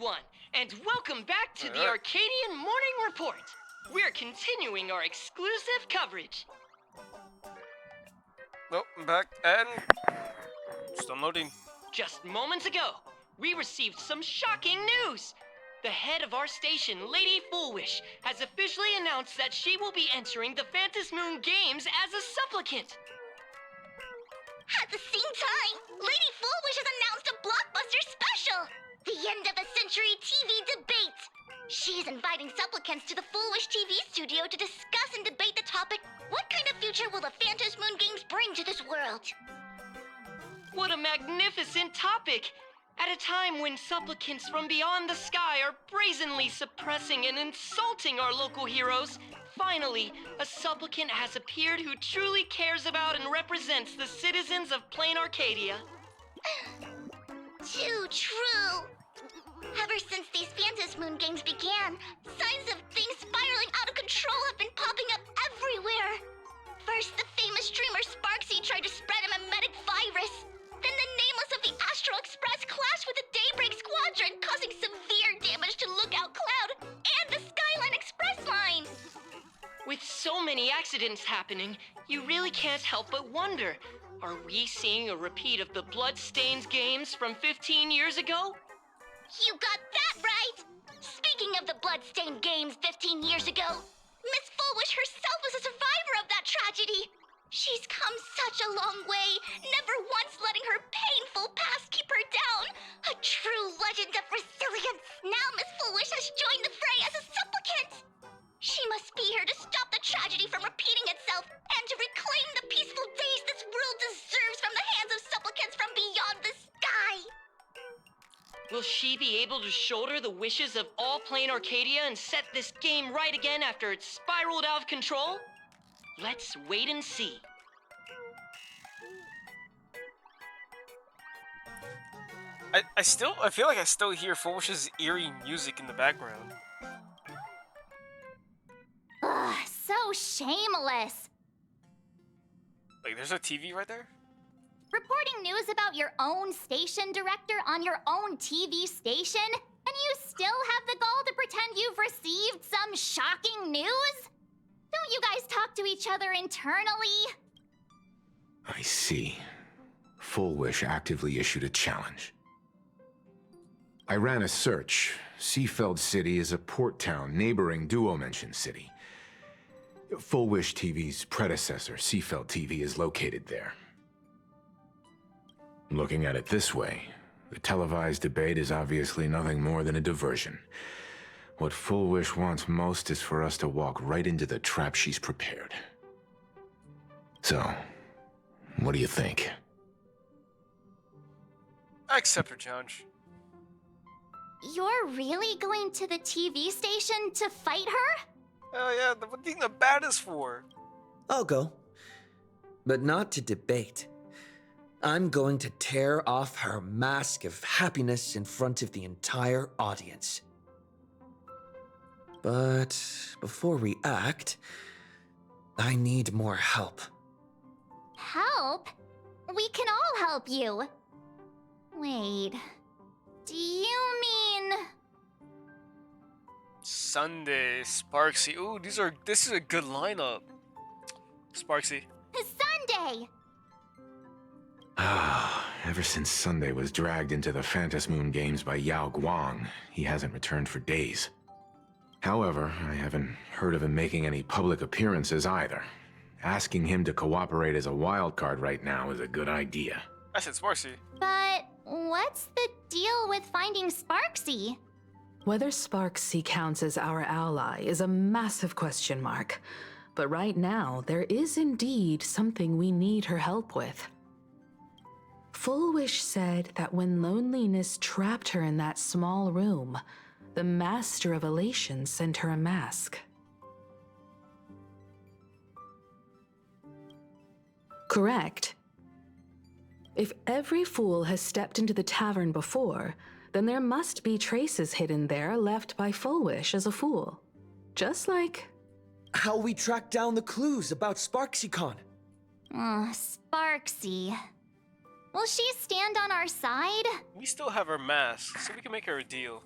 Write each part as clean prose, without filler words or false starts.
everyone, and welcome back to the Arcadian Morning Report. We're continuing our exclusive coverage. Well, I'm back, and still loading. Just moments ago, we received some shocking news. The head of our station, Lady Foolwish, has officially announced that she will be entering the Phantasmoon Games as a supplicant. At the same time, Lady Foolwish has announced a blockbuster special, the end of a century TV debate. She is inviting supplicants to the Foolwish TV studio to discuss and debate the topic, what kind of future will the Phantasmoon Games bring to this world? What a magnificent topic! At a time when supplicants from beyond the sky are brazenly suppressing and insulting our local heroes, finally, a supplicant has appeared who truly cares about and represents the citizens of plain Arcadia. Too true. Ever since these Phantasmoon Games began, signs of things spiraling out of control have been popping up everywhere. First, the famous streamer Sparksy tried to spread a mimetic virus. Then the nameless of the Astral Express clashed with the Daybreak Squadron, causing severe damage to Lookout Cloud and the Skyline Express line. With so many accidents happening, you really can't help but wonder, are we seeing a repeat of the Bloodstains games from 15 years ago? You got that right! Speaking of the Bloodstained Games 15 years ago, Miss Foolwish herself was a survivor of that tragedy. She's come such a long way, never once letting her painful past keep her down. A true legend of resilience. Now Miss Foolwish has joined the fray as a supplicant. She must be here to stop the tragedy from repeating itself and to reclaim the peaceful days this world deserves from the hands of supplicants from beyond the sky. Will she be able to shoulder the wishes of all plain Arcadia and set this game right again after it's spiraled out of control? Let's wait and see. I feel like I still hear Foolwish's eerie music in the background. Ugh, so shameless. Like, there's a TV right there? Reporting news about your own station director on your own TV station? And you still have the gall to pretend you've received some shocking news? Don't you guys talk to each other internally? I see. Foolwish actively issued a challenge. I ran a search. Seafeld City is a port town neighboring Duo-Mention City. Foolwish TV's predecessor, Seafeld TV, is located there. Looking at it this way, the televised debate is obviously nothing more than a diversion. What Foolwish wants most is for us to walk right into the trap she's prepared. So, what do you think? I accept her challenge. You're really going to the TV station to fight her? Oh yeah, what do you think the bat is for? I'll go. But not to debate. I'm going to tear off her mask of happiness in front of the entire audience. But before we act, I need more help. Help? We can all help you. Wait, do you mean... Sunday, Sparksy. Ooh, this is a good lineup. Sparksy. Sunday! Ever since Sunday was dragged into the Phantasmoon Games by Yao Guang, he hasn't returned for days. However, I haven't heard of him making any public appearances either. Asking him to cooperate as a wildcard right now is a good idea. I said Sparksy. But what's the deal with finding Sparksy? Whether Sparksy counts as our ally is a massive question mark. But right now, there is indeed something we need her help with. Foolwish said that when loneliness trapped her in that small room, the Master of Elation sent her a mask. Correct. If every fool has stepped into the tavern before, then there must be traces hidden there left by Foolwish as a fool. Just like... How we track down the clues about SparksyCon. Sparksy. Will she stand on our side? We still have her mask, so we can make her a deal.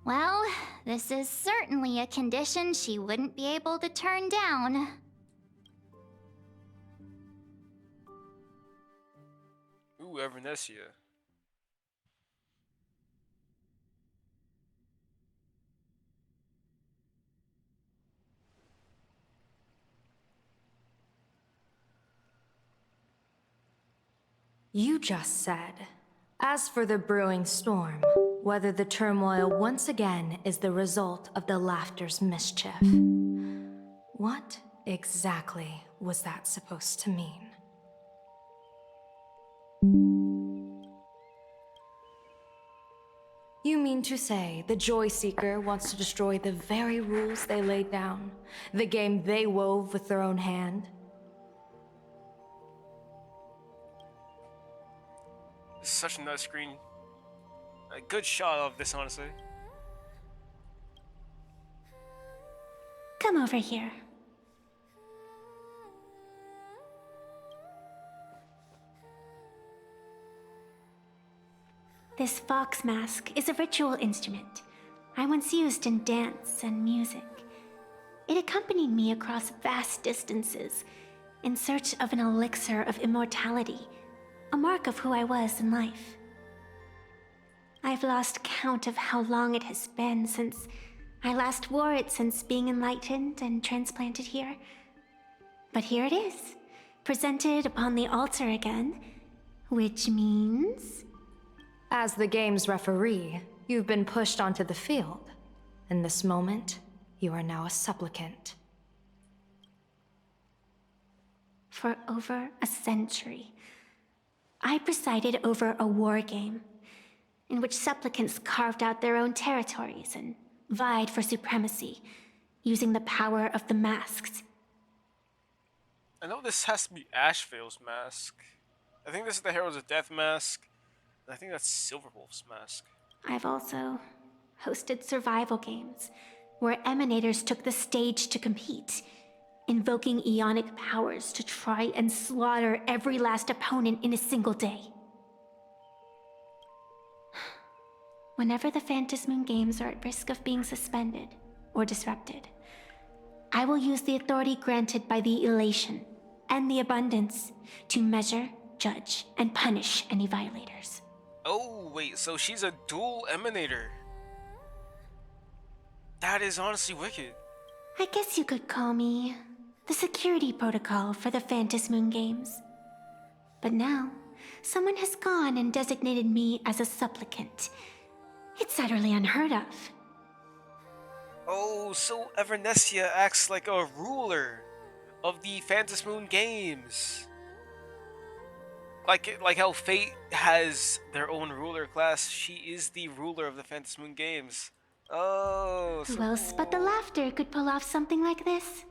Well, this is certainly a condition she wouldn't be able to turn down. Ooh, Evanescia. You just said, as for the brewing storm, whether the turmoil once again is the result of the laughter's mischief. What exactly was that supposed to mean? You mean to say the Joy Seeker wants to destroy the very rules they laid down, the game they wove with their own hand? This is such a nice screen. A good shot of this, honestly. Come over here. This fox mask is a ritual instrument I once used in dance and music. It accompanied me across vast distances in search of an elixir of immortality, a mark of who I was in life. I've lost count of how long it has been since I last wore it since being enlightened and transplanted here. But here it is, presented upon the altar again, which means... As the game's referee, you've been pushed onto the field. In this moment, you are now a supplicant. For over a century, I presided over a war game in which supplicants carved out their own territories and vied for supremacy, using the power of the masks. I know this has to be Ashvale's mask. I think this is the Heralds of Death mask. I think that's Silverwolf's mask. I've also hosted survival games where emanators took the stage to compete, invoking eonic powers to try and slaughter every last opponent in a single day. Whenever the Phantasmoon games are at risk of being suspended or disrupted, I will use the authority granted by the elation and the abundance to measure, judge, and punish any violators. Oh, wait, so she's a dual emanator. That is honestly wicked. I guess you could call me the security protocol for the Phantasmoon games. But now, someone has gone and designated me as a supplicant. It's utterly unheard of. Oh, so Evanescia acts like a ruler of the Phantasmoon games. Like how Fate has their own ruler class, she is the ruler of the Phantasmoon games. Oh, so Who else but the laughter could pull off something like this?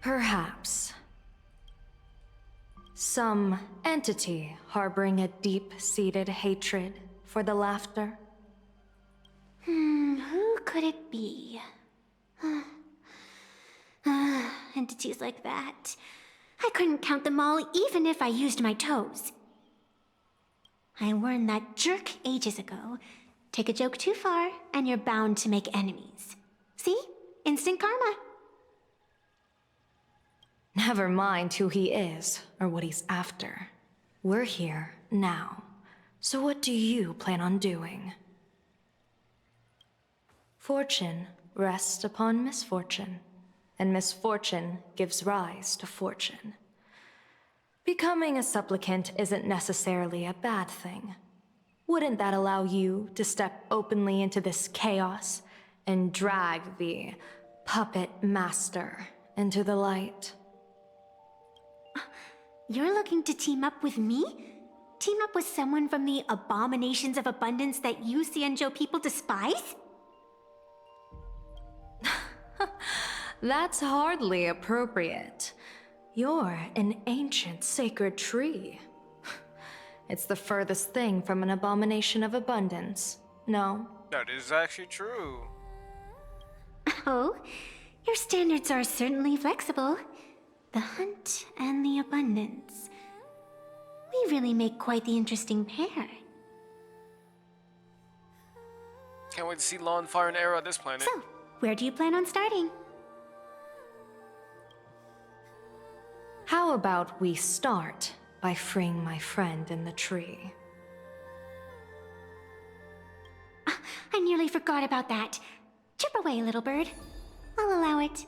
Perhaps. Some entity harboring a deep-seated hatred for the laughter. Who could it be? Entities like that. I couldn't count them all even if I used my toes. I learned that jerk ages ago. Take a joke too far, and you're bound to make enemies. See? Instant karma. Never mind who he is or what he's after. We're here now. So what do you plan on doing? Fortune rests upon misfortune, and misfortune gives rise to fortune. Becoming a supplicant isn't necessarily a bad thing. Wouldn't that allow you to step openly into this chaos and drag the puppet master into the light? You're looking to team up with me? Team up with someone from the abominations of abundance that you Xianzhou people despise? That's hardly appropriate. You're an ancient sacred tree. It's the furthest thing from an abomination of abundance, no? that is actually true. Oh, your standards are certainly flexible. The hunt and the abundance. We really make quite the interesting pair. Can't wait to see Lawn, Fire, and Arrow on this planet. So, where do you plan on starting? How about we start by freeing my friend in the tree? I nearly forgot about that. Chip away, little bird. I'll allow it.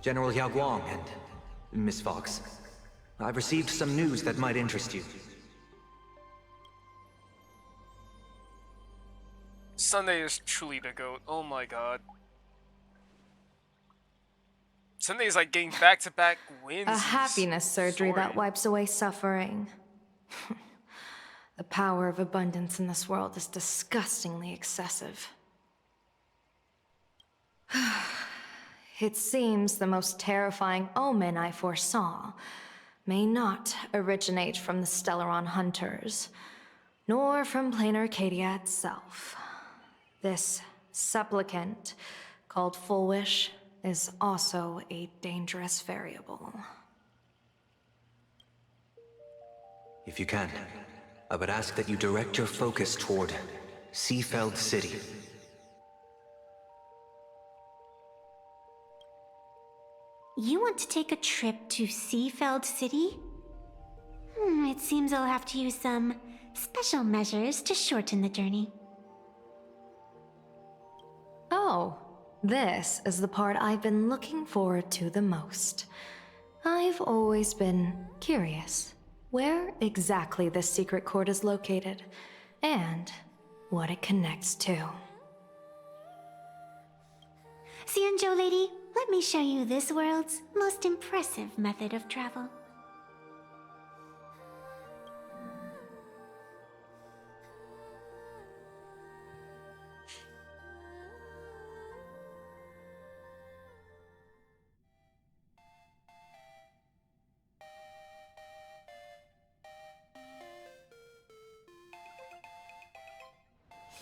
General Yao Guang and Miss Fox, I've received some news that might interest you. Sunday is truly the GOAT. Oh my god. Sunday is like getting back-to-back wins. A happiness surgery that Sorry. wipes away suffering. The power of abundance in this world is disgustingly excessive. It seems the most terrifying omen I foresaw may not originate from the Stellaron hunters, nor from plain Arcadia itself. This supplicant, called Full Wish, is also a dangerous variable. If you can, I would ask that you direct your focus toward Seafeld City. You want to take a trip to Seafeld City? It seems I'll have to use some special measures to shorten the journey. Oh, this is the part I've been looking forward to the most. I've always been curious where exactly this secret court is located, and what it connects to. Xianzhou lady, let me show you this world's most impressive method of travel.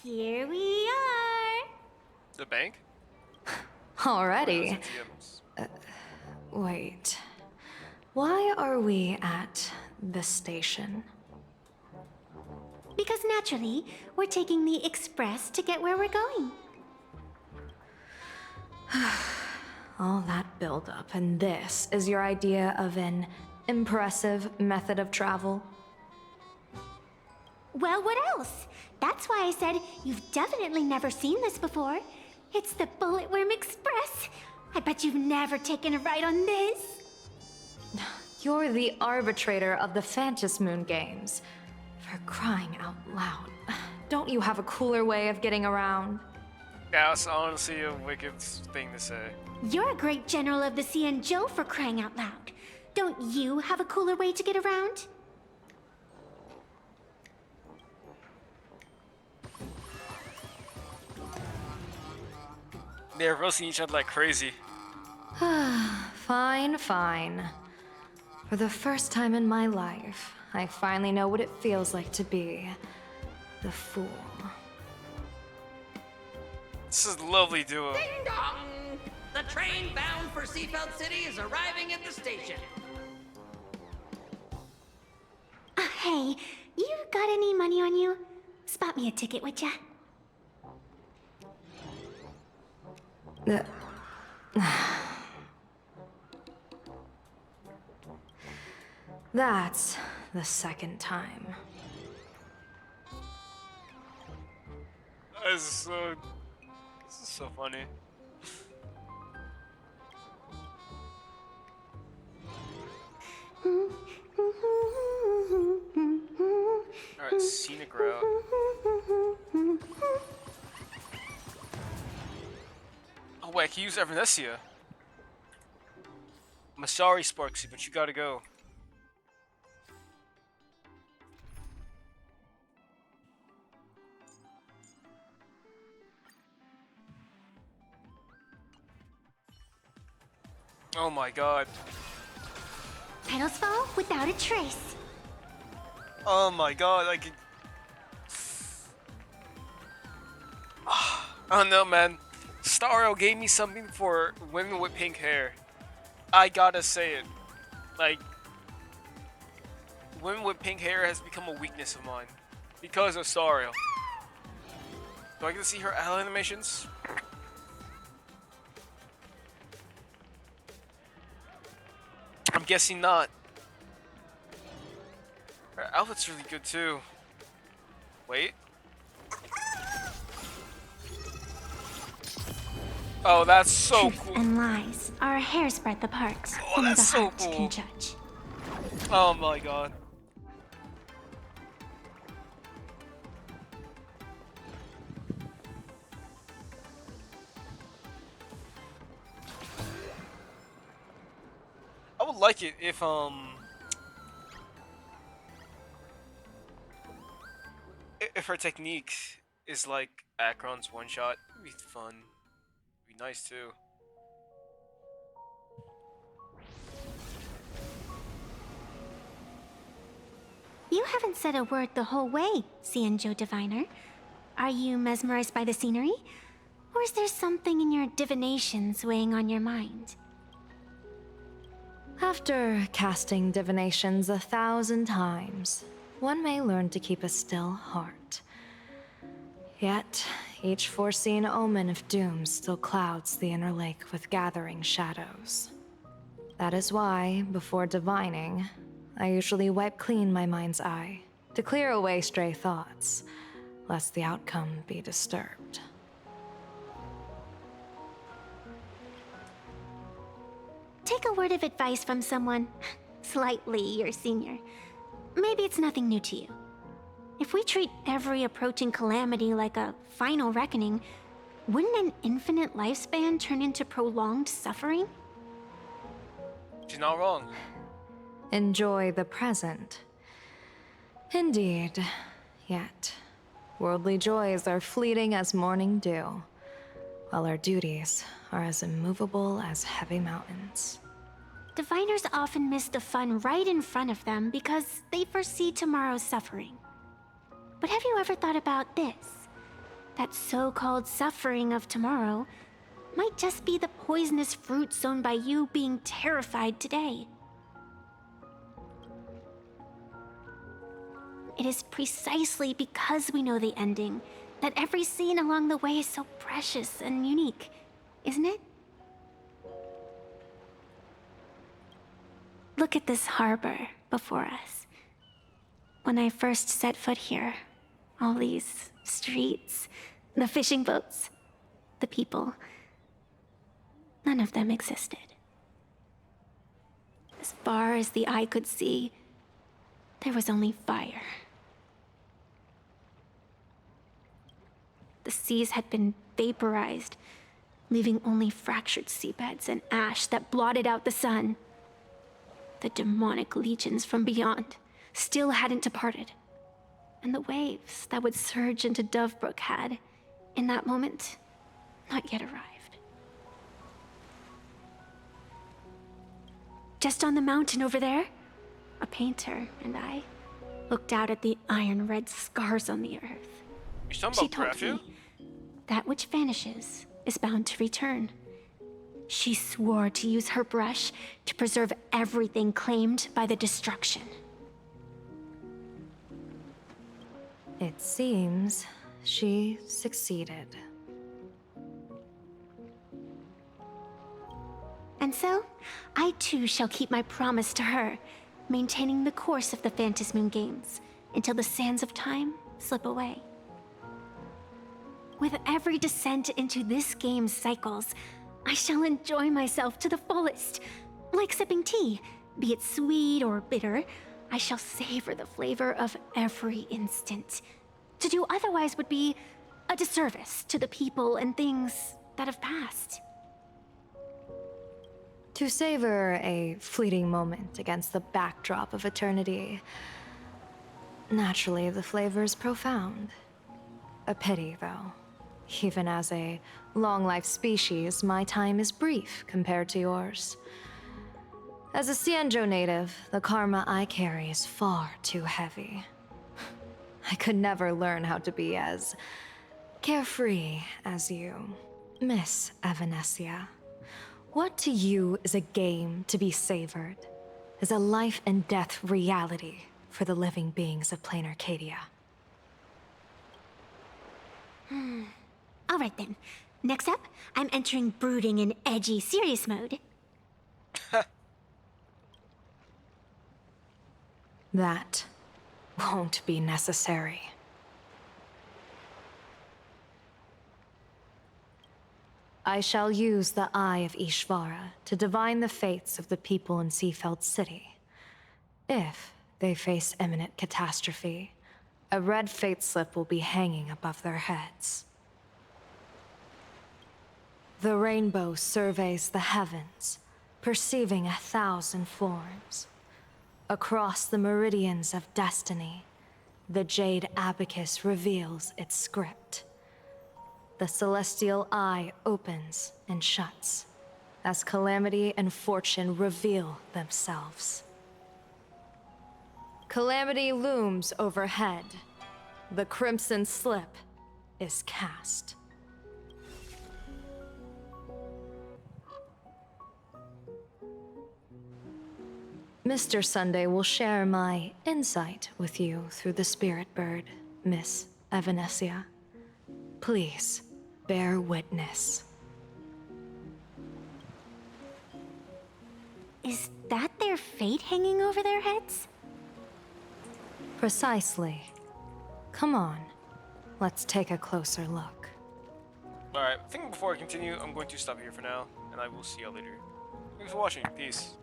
Here we are! The bank? Already. ATMs. Wait. Why are we at the station? Because naturally, we're taking the express to get where we're going. All that buildup, and this is your idea of an impressive method of travel? Well, what else? That's why I said you've definitely never seen this before. It's the Bulletworm Express. I bet you've never taken a ride on this. You're the arbitrator of the Phantasmoon games. For crying out loud. Don't you have a cooler way of getting around? Yeah, that's honestly a wicked thing to say. You're a great general of the Xianzhou for crying out loud. Don't you have a cooler way to get around? They're roasting each other like crazy. Fine, fine. For the first time in my life, I finally know what it feels like to be the fool. This is a lovely duo. Ding dong! The train bound for Seafeld City is arriving at the station. Hey, you got any money on you? Spot me a ticket, would ya? That's the second time. This is so funny. Alright, scenic route. Oh wait, I can use Evanescia. I'm sorry, Sparksy, but you gotta go. Oh my god. Petals fall without a trace. Oh my god, like... I don't know, man. Starro gave me something for women with pink hair. I gotta say it. Like... Women with pink hair has become a weakness of mine. Because of Sario. Do I get to see her ally animations? I'm guessing not. Her outfit's really good too. Wait. Oh, that's so Truth cool. and lies are a hair's breadth apart. Oh, Only the that's so heart cool. can judge. Oh my god. I would like it if her technique is like Akron's one shot. It'd be fun. It'd be nice too. You haven't said a word the whole way, Xianzhou Diviner. Are you mesmerized by the scenery? Or is there something in your divinations weighing on your mind? After casting divinations 1,000 times, one may learn to keep a still heart. Yet, each foreseen omen of doom still clouds the inner lake with gathering shadows. That is why, before divining, I usually wipe clean my mind's eye to clear away stray thoughts, lest the outcome be disturbed. Take a word of advice from someone slightly your senior. Maybe it's nothing new to you. If we treat every approaching calamity like a final reckoning, wouldn't an infinite lifespan turn into prolonged suffering? She's not wrong. Enjoy the present. Indeed. Yet, worldly joys are fleeting as morning dew, while our duties are as immovable as heavy mountains. Diviners often miss the fun right in front of them because they foresee tomorrow's suffering. But have you ever thought about this? That so-called suffering of tomorrow might just be the poisonous fruit sown by you being terrified today. It is precisely because we know the ending that every scene along the way is so precious and unique, isn't it? Look at this harbor before us. When I first set foot here, all these streets, the fishing boats, the people, none of them existed. As far as the eye could see, there was only fire. The seas had been vaporized, leaving only fractured seabeds and ash that blotted out the sun. The demonic legions from beyond still hadn't departed, and the waves that would surge into Dovebrook had, in that moment, not yet arrived. Just on the mountain over there, a painter and I looked out at the iron-red scars on the earth. You talking She about told Graffia? me that which vanishes is bound to return. She swore to use her brush to preserve everything claimed by the destruction. It seems she succeeded. And so, I too shall keep my promise to her, maintaining the course of the Phantasmoon games until the sands of time slip away. With every descent into this game's cycles, I shall enjoy myself to the fullest. Like sipping tea, be it sweet or bitter, I shall savor the flavor of every instant. To do otherwise would be a disservice to the people and things that have passed. To savor a fleeting moment against the backdrop of eternity. Naturally, the flavor is profound. A pity, though. Even as a long-life species, my time is brief compared to yours. As a Xianzhou native, the karma I carry is far too heavy. I could never learn how to be as carefree as you, Miss Evanescia. What to you is a game to be savored, is a life and death reality for the living beings of plain Arcadia. Alright then. Next up, I'm entering brooding and edgy serious mode. That won't be necessary. I shall use the Eye of Ishvara to divine the fates of the people in Seafeld City. If they face imminent catastrophe, a red fate slip will be hanging above their heads. The rainbow surveys the heavens, perceiving 1,000 forms. Across the meridians of destiny, the jade abacus reveals its script. The celestial eye opens and shuts as calamity and fortune reveal themselves. Calamity looms overhead. The crimson slip is cast. Mr. Sunday will share my insight with you through the spirit bird, Miss Evanescia. Please, bear witness. Is that their fate hanging over their heads? Precisely. Come on, let's take a closer look. Alright, I think before I continue, I'm going to stop here for now, and I will see you all later. Thanks for watching. Peace.